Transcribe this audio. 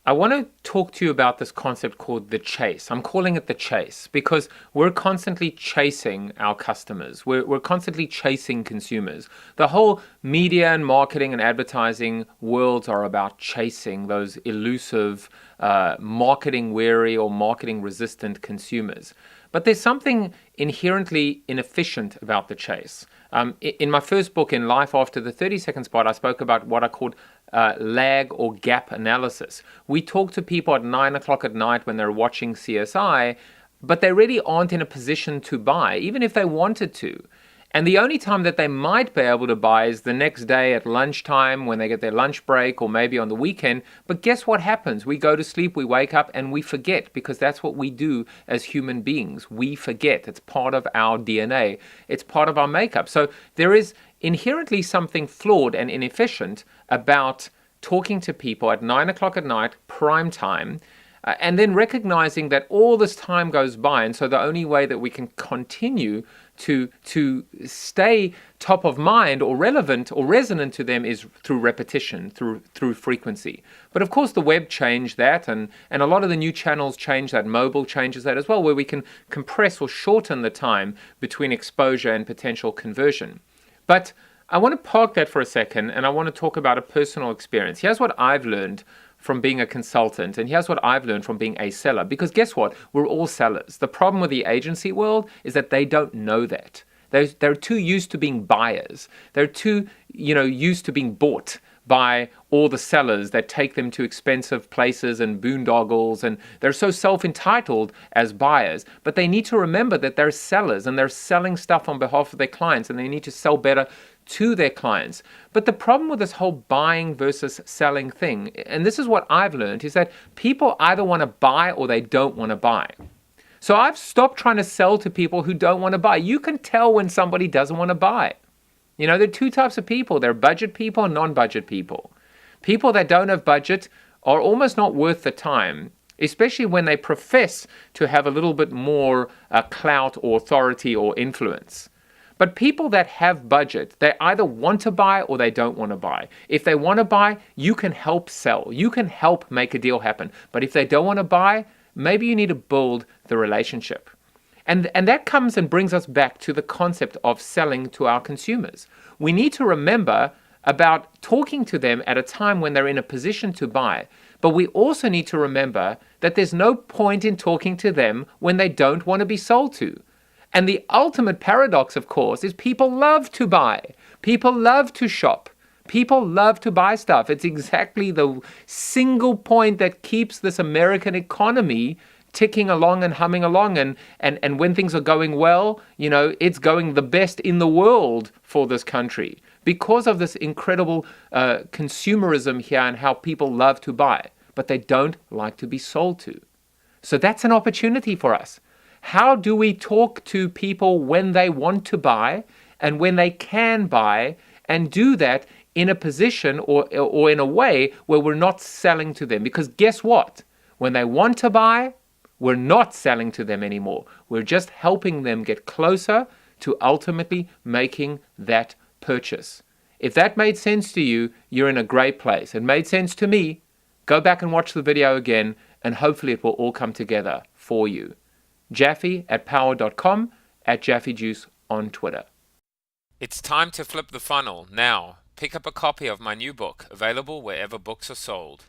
I want to talk to you about this concept called the chase. I'm calling it the chase because we're constantly chasing our customers. We're constantly chasing consumers. The whole media and marketing and advertising worlds are about chasing those elusive, marketing weary or marketing resistant consumers. But there's something inherently inefficient about the chase. In my first book, In Life After the 30-Second Spot, I spoke about what I called lag or gap analysis. We talk to people at 9 o'clock at night when they're watching CSI, but they really aren't in a position to buy, even if they wanted to. And the only time that they might be able to buy is the next day at lunchtime when they get their lunch break or maybe on the weekend. But guess what happens? We go to sleep, we wake up, and we forget because that's what we do as human beings. We forget. It's part of our DNA. It's part of our makeup. So there is inherently something flawed and inefficient about talking to people at 9 o'clock at night, prime time, and then recognizing that all this time goes by. And so the only way that we can continue to stay top of mind or relevant or resonant to them is through repetition, through frequency. But of course the web changed that, and a lot of the new channels change that. Mobile changes that as well, where we can compress or shorten the time between exposure and potential conversion. But I want to park that for a second, and I want to talk about a personal experience. Here's what I've learned from being a consultant, and here's what I've learned from being a seller. Because guess what? We're all sellers. The problem with the agency world is that they don't know that. They're too used to being buyers. They're too, used to being bought by all the sellers that take them to expensive places and boondoggles, and they're so self-entitled as buyers. But they need to remember that they're sellers and they're selling stuff on behalf of their clients, and they need to sell better to their clients. But the problem with this whole buying versus selling thing, and this is what I've learned, is that people either want to buy or they don't want to buy. So I've stopped trying to sell to people who don't want to buy. You can tell when somebody doesn't want to buy. There are two types of people. There are budget people and non-budget people. People that don't have budget are almost not worth the time, especially when they profess to have a little bit more clout or authority or influence. But people that have budget, they either want to buy or they don't want to buy. If they want to buy, you can help sell. You can help make a deal happen. But if they don't want to buy, maybe you need to build the relationship. And that comes and brings us back to the concept of selling to our consumers. We need to remember about talking to them at a time when they're in a position to buy. But we also need to remember that there's no point in talking to them when they don't want to be sold to. And the ultimate paradox, of course, is people love to buy. People love to shop. People love to buy stuff. It's exactly the single point that keeps this American economy ticking along and humming along. And when things are going well, it's going the best in the world for this country because of this incredible consumerism here and how people love to buy, but they don't like to be sold to. So that's an opportunity for us. How do we talk to people when they want to buy and when they can buy, and do that in a position or in a way where we're not selling to them? Because guess what? When they want to buy, we're not selling to them anymore. We're just helping them get closer to ultimately making that purchase. If that made sense to you, you're in a great place. It made sense to me. Go back and watch the video again, and hopefully it will all come together for you. Jaffe@power.com, @JaffeJuice on Twitter. It's time to flip the funnel now. Pick up a copy of my new book, available wherever books are sold.